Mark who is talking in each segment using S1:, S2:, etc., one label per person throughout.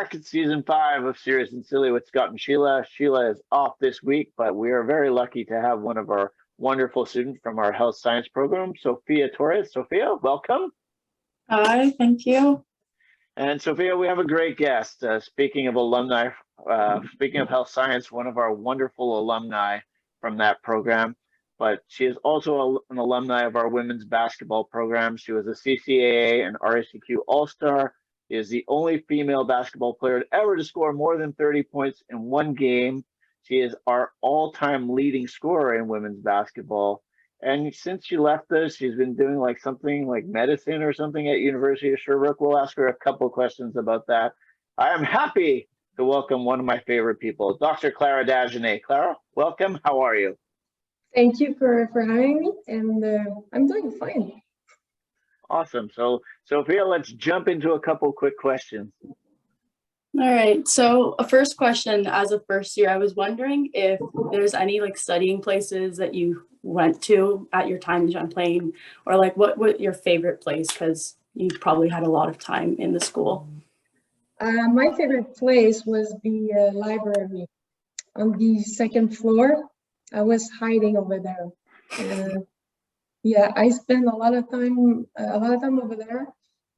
S1: back. It's season 5 of Serious and Silly with Scott and Sheila. Sheila is off this week, but we are very lucky to have one of our wonderful students from our health science program, Sofia Torres. Sofia, welcome.
S2: Hi, thank you.
S1: And Sofia, we have a great guest. Speaking of alumni, speaking of health science, one of our wonderful alumni from that program. But she is also an alumni of our women's basketball program. She was a CCAA and RSEQ All-Star. She is the only female basketball player ever to score more than 30 points in one game. She is our all-time leading scorer in women's basketball. And since she left us, she's been doing like something like medicine or something at University of Sherbrooke. We'll ask her a couple of questions about that. I am happy to welcome one of my favorite people, Dr. Clara Dagenais. Clara, welcome. How are you?
S3: Thank you for having me, and I'm doing fine.
S1: Awesome. So, Sofia, let's jump into a couple quick questions.
S2: All right. So a first question, as a first year, I was wondering if there's any like studying places that you went to at your time in Champlain, or like what your favorite place, because you probably had a lot of time in the school.
S3: My favorite place was the library on the second floor. I was hiding over there. Yeah, I spent a lot of time over there,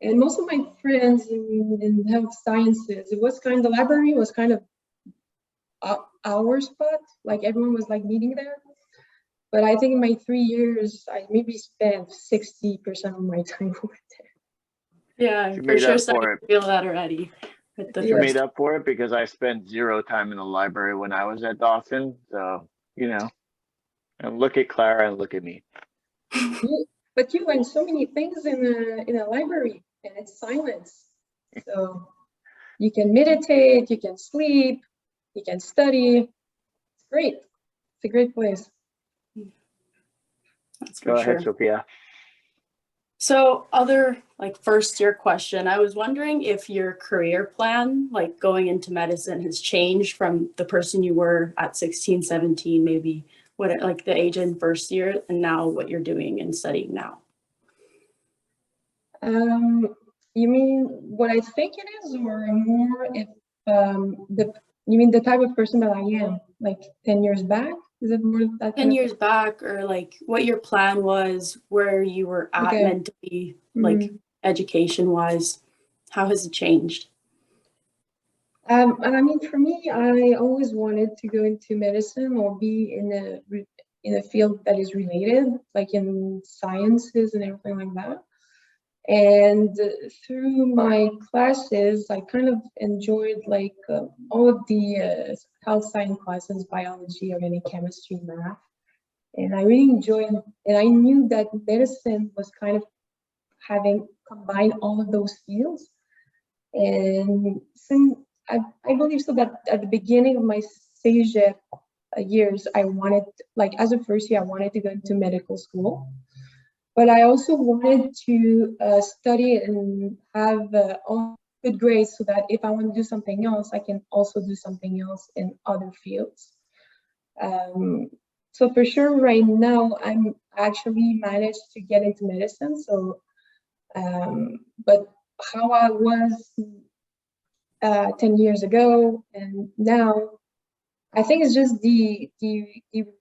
S3: and most of my friends in health sciences. The library was kind of our spot. Like everyone was like meeting there. But I think in my 3 years, I maybe spent 60% of my time over there.
S2: Yeah, for sure. So I feel that already.
S1: You made up for it because I spent 0 time in the library when I was at Dawson. So, you know, and look at Clara and look at me.
S3: But you learn so many things in a library, and it's silence. So you can meditate, you can sleep, you can study. It's great. It's a great place.
S2: That's for sure.
S1: Go ahead, Sofia.
S2: So other like first year question, I was wondering if your career plan, like going into medicine, has changed from the person you were at 16, 17, maybe what like the age in first year, and now what you're doing and studying now.
S3: You mean what I think it is, or more if you mean the type of person that I am, like 10 years back? Is it more that
S2: 10 years back, or like what your plan was, where you were at mentally, like education wise? How has it changed?
S3: I mean, for me, I always wanted to go into medicine or be in a field that is related, like in sciences and everything like that. And through my classes, I kind of enjoyed like all of the health science classes, biology, organic chemistry, math. And I really enjoyed, and I knew that medicine was kind of having combined all of those fields. And since I believe so that at the beginning of my CCAA years, I wanted, like as a first year, I wanted to go into medical school. But I also wanted to study and have all good grades so that if I want to do something else, I can also do something else in other fields. So for sure, right now, I'm actually managed to get into medicine. So, but how I was 10 years ago and now, I think it's just the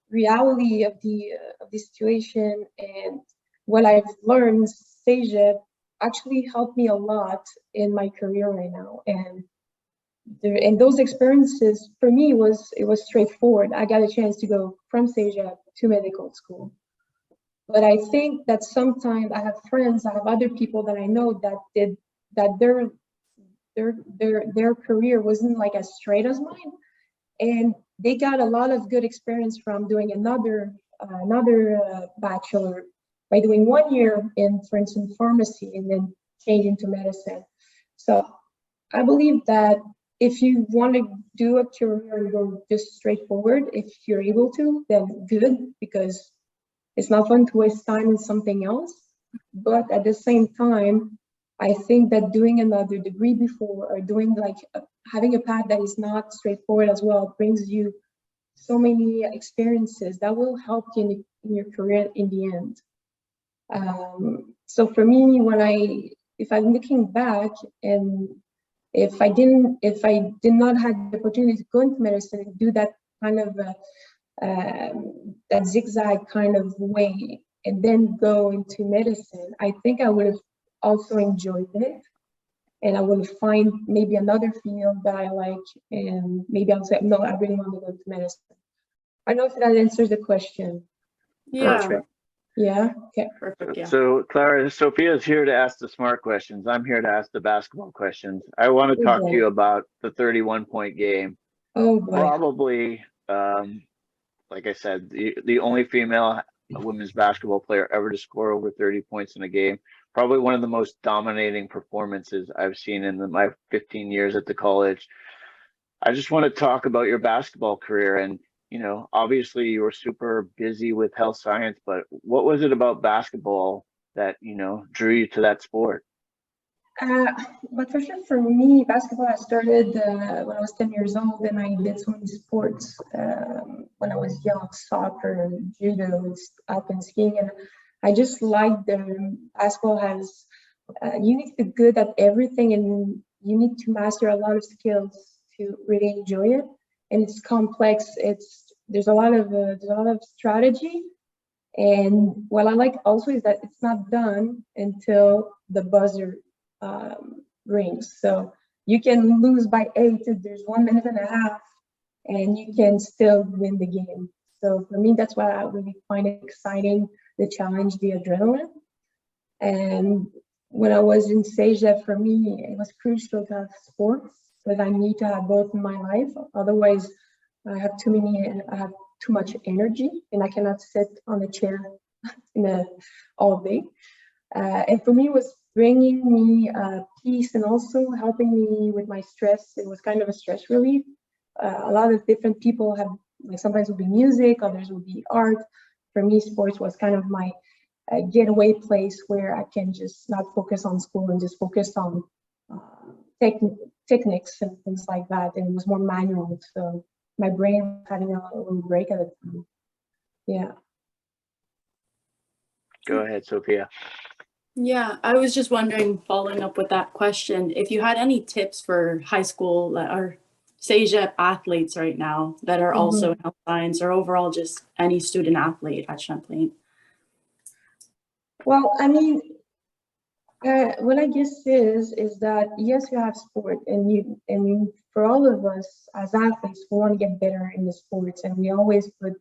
S3: reality of the situation, and what I've learned, CCAA actually helped me a lot in my career right now. And those experiences for me it was straightforward. I got a chance to go from CCAA to medical school. But I think that sometimes I have friends, I have other people that I know that their career wasn't like as straight as mine, and they got a lot of good experience from doing another bachelor by doing 1 year in, for instance, pharmacy and then changing to medicine. So I believe that if you want to do a career and go just straightforward, if you're able to, then good, because it's not fun to waste time in something else. But at the same time, I think that doing another degree before, or doing like having a path that is not straightforward as well, brings you so many experiences that will help you in your career in the end. So for me, if I'm looking back, and if I did not have the opportunity to go into medicine and do that kind of that zigzag kind of way and then go into medicine, I think I would have also enjoyed it. And I will find maybe another field that I like, and maybe I'll say, no, I really want to go into medicine. I don't know if that answers the question.
S2: Yeah,
S1: Perfect.
S3: Yeah, okay.
S2: perfect. Yeah.
S1: So Clara, Sophia's here to ask the smart questions. I'm here to ask the basketball questions. I want to talk to you about the 31-point game.
S3: Oh boy.
S1: Probably, like I said, the only female women's basketball player ever to score over 30 points in a game. Probably one of the most dominating performances I've seen in my 15 years at the college. I just want to talk about your basketball career. And, you know, obviously you were super busy with health science, but what was it about basketball that, you know, drew you to that sport?
S3: But for sure, for me, basketball, I started when I was 10 years old, and I did so many sports when I was young, soccer, judo, alpine skiing, and I just liked the basketball has, you need to be good at everything, and you need to master a lot of skills to really enjoy it. And it's complex. There's a lot of strategy. And what I like also is that it's not done until the buzzer rings. So you can lose by 8 if there's 1 minute and a half, and you can still win the game. So for me, that's why I really find it exciting, the challenge, the adrenaline. And when I was in CEGEP, for me, it was crucial to have sports, because I need to have both in my life. Otherwise, I have too much energy, and I cannot sit on a chair all day. And for me, it was bringing me peace and also helping me with my stress. It was kind of a stress relief. A lot of different people have, like, sometimes it would be music, others would be art. For me, sports was kind of my getaway place where I can just not focus on school and just focus on techniques and things like that. And it was more manual, so my brain was having a little break at the time. Yeah.
S1: Go ahead, Sophia.
S2: Yeah, I was just wondering, following up with that question, if you had any tips for high school or CEGEP athletes right now that are also in health science, or overall just any student athlete at Champlain.
S3: Well, I mean, what I guess is that yes, you have sport, and for all of us as athletes, we want to get better in the sports, and we always put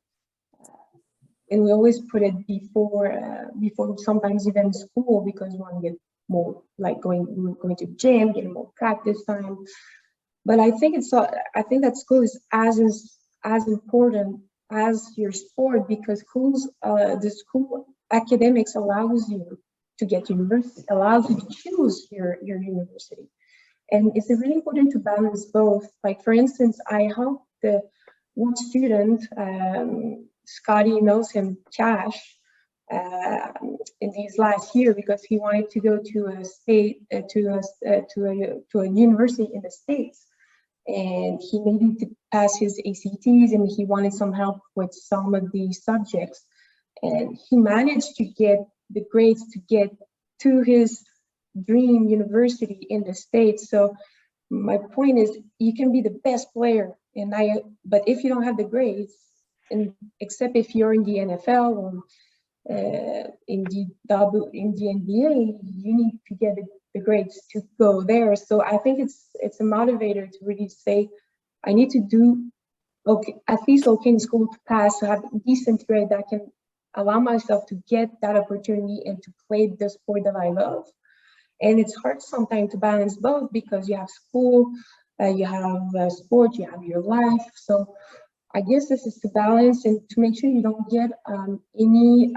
S3: it before sometimes even school, because we want to get more, like going to gym, getting more practice time. But I think that school is as important as your sport, because the school academics allows you to get university, allows you to choose your university. And it's really important to balance both. Like, for instance, I helped one student, Scotty knows him, Cash, in his last year, because he wanted to go to a university in the States, and he needed to pass his ACTs, and he wanted some help with some of the subjects, and he managed to get the grades to get to his dream university in the States. So my point is, you can be the best player, but if you don't have the grades, and except if you're in the NFL or in the NBA, you need to get the grades to go there. So I think it's a motivator to really say, I need to do at least okay in school to pass, to have a decent grade that can allow myself to get that opportunity and to play the sport that I love. And it's hard sometimes to balance both, because you have school, you have sport, you have your life. So I guess this is to balance and to make sure you don't get any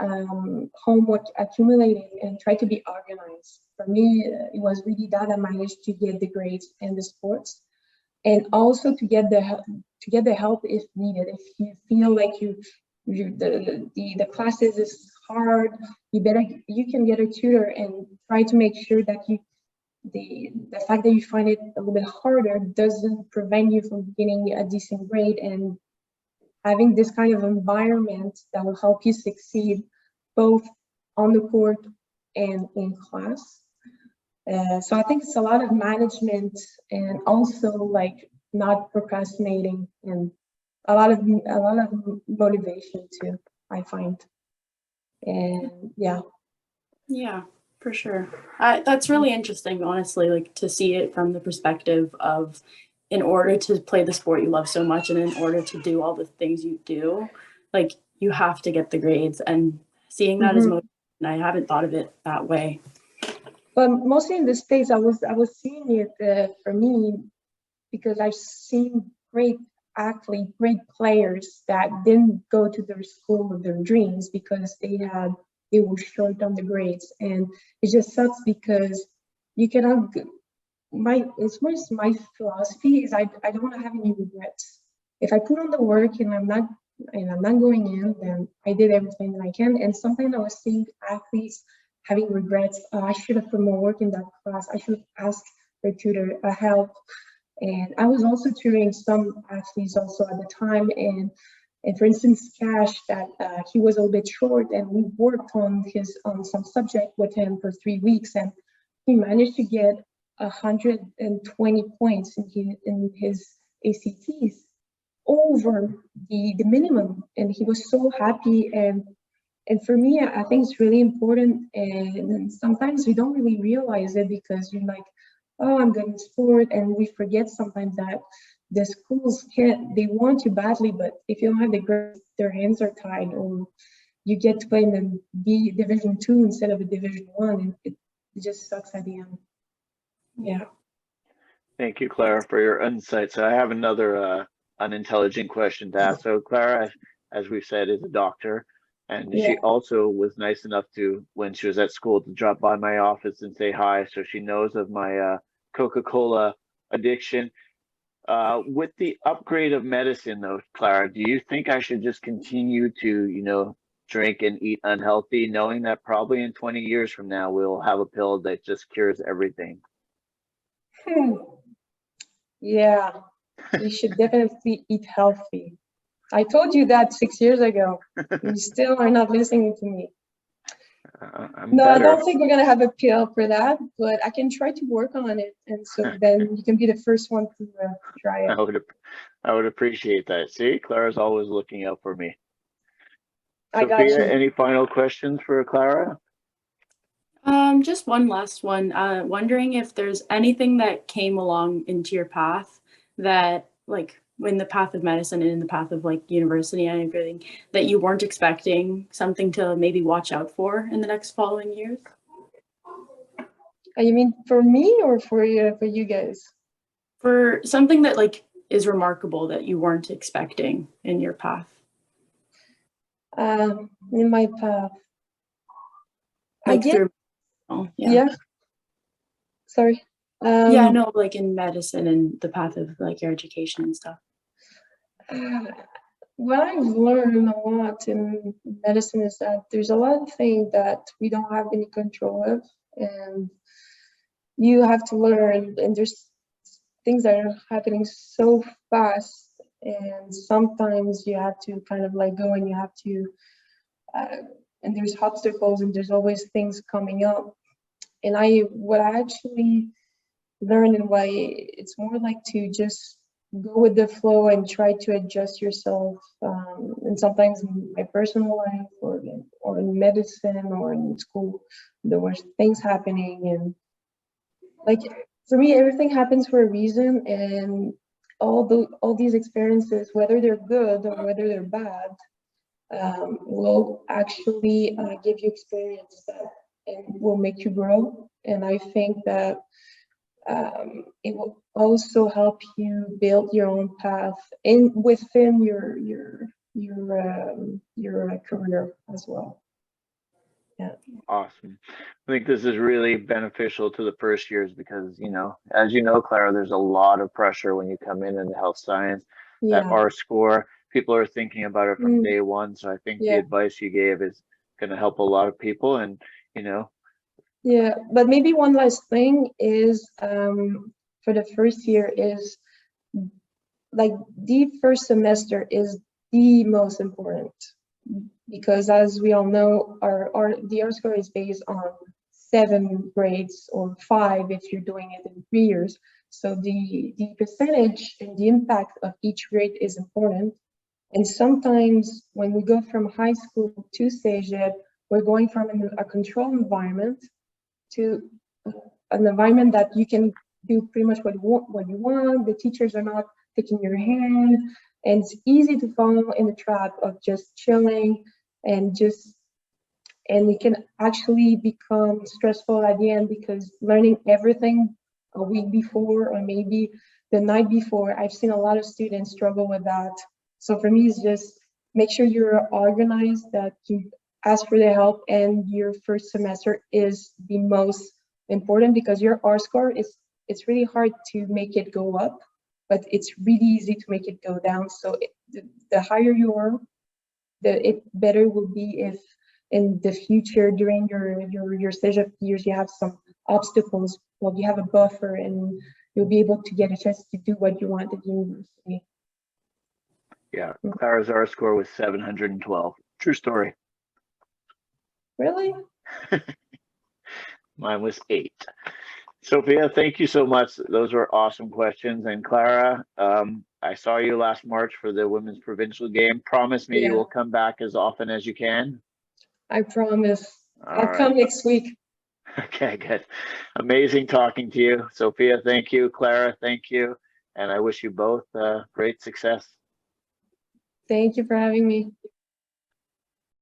S3: homework accumulated, and try to be organized. For me, it was really that I managed to get the grades and the sports, and also to get the help if needed. If you feel like the classes is hard, you can get a tutor, and try to make sure that the fact that you find it a little bit harder doesn't prevent you from getting a decent grade, and having this kind of environment that will help you succeed both on the court and in class. So I think it's a lot of management and also like not procrastinating and a lot of motivation too, I find. And yeah.
S2: Yeah, for sure. That's really interesting, honestly, like to see it from the perspective of in order to play the sport you love so much and in order to do all the things you do, like you have to get the grades, and seeing that as motivation, I haven't thought of it that way.
S3: But mostly in the States, I was seeing it for me because I've seen great athletes, great players that didn't go to their school of their dreams because they were short on the grades, and it just sucks because you cannot. It's more my philosophy is I don't want to have any regrets. If I put on the work and I'm not going in, then I did everything that I can. And sometimes I was seeing athletes having regrets. I should have put more work in that class. I should have asked their tutor help. And I was also tutoring some athletes also at the time. And for instance, Cash, that he was a little bit short, and we worked on some subject with him for 3 weeks, and he managed to get 120 points in his ACTs over the minimum, and he was so happy. And for me, I think it's really important, and sometimes we don't really realize it because you're like, oh, I'm good in sport, and we forget sometimes that the schools they want you badly, but if you don't have the grades, their hands are tied, or you get to play in the Division 2 instead of a Division 1, and it just sucks at the end. Yeah.
S1: Thank you, Clara, for your insights. So I have another unintelligent question to ask. So Clara, as we've said, is a doctor, and she also was nice enough to, when she was at school, to drop by my office and say hi. So she knows of my Coca-Cola addiction. With the upgrade of medicine, though, Clara, do you think I should just continue to, drink and eat unhealthy, knowing that probably in 20 years from now, we'll have a pill that just cures everything?
S3: Yeah, you should definitely eat healthy. I told you that 6 years ago. You still are not listening to me. No, better. I don't think we're gonna have a pill for that, but I can try to work on it, and so then you can be the first one to try it.
S1: I would appreciate that. See, Clara's always looking out for me.
S3: I got
S1: Sophia,
S3: you.
S1: any final questions for Clara?
S2: Just one last one. Wondering if there's anything that came along into your path that, like, in the path of medicine and in the path of like university and everything, that you weren't expecting, something to maybe watch out for in the next following years?
S3: You mean for me or for you guys?
S2: For something that like is remarkable that you weren't expecting in your path.
S3: In my path.
S2: Like through,
S3: yeah. Sorry.
S2: Yeah, no, like in medicine and the path of like your education and stuff.
S3: What I've learned a lot in medicine is that there's a lot of things that we don't have any control of, and you have to learn, and there's things that are happening so fast, and sometimes you have to kind of like go and you have to, and there's obstacles and there's always things coming up. And what I actually learned and why it's more like to just go with the flow and try to adjust yourself. And sometimes in my personal life or in medicine or in school, there were things happening, and like for me, everything happens for a reason, and all these experiences, whether they're good or whether they're bad, will actually give you experience that and will make you grow. And I think that it will also help you build your own path within your career as well. Yeah.
S1: Awesome. I think this is really beneficial to the first years because, as you know, Clara, there's a lot of pressure when you come in the health science. That R score, people are thinking about it from day one. So I think the advice you gave is going to help a lot of people, and,
S3: Yeah, but maybe one last thing is for the first year is like the first semester is the most important, because as we all know, the R score is based on 7 grades or 5 if you're doing it in 3 years. So the percentage and the impact of each grade is important. And sometimes when we go from high school to CEGEP, we're going from a controlled environment to an environment that you can do pretty much what you want. The teachers are not taking your hand, and it's easy to fall in the trap of just chilling and it can actually become stressful at the end, because learning everything a week before or maybe the night before, I've seen a lot of students struggle with that. So for me, it's just make sure you're organized, that you ask for the help, and your first semester is the most important, because your R score it's really hard to make it go up, but it's really easy to make it go down. So the higher you are, it better will be if in the future during your CEGEP years you have some obstacles. Well, you have a buffer and you'll be able to get a chance to do what you want at university.
S1: Yeah, Clara's R score was 712. True story.
S3: Really?
S1: Mine was 8. Sophia, thank you so much. Those were awesome questions. And Clara, I saw you last March for the women's provincial game. Promise me you will come back as often as you can.
S3: I promise.
S1: All
S3: I'll come next week.
S1: Okay, good. Amazing talking to you. Sophia, thank you. Clara, thank you. And I wish you both great success.
S3: Thank you for having me.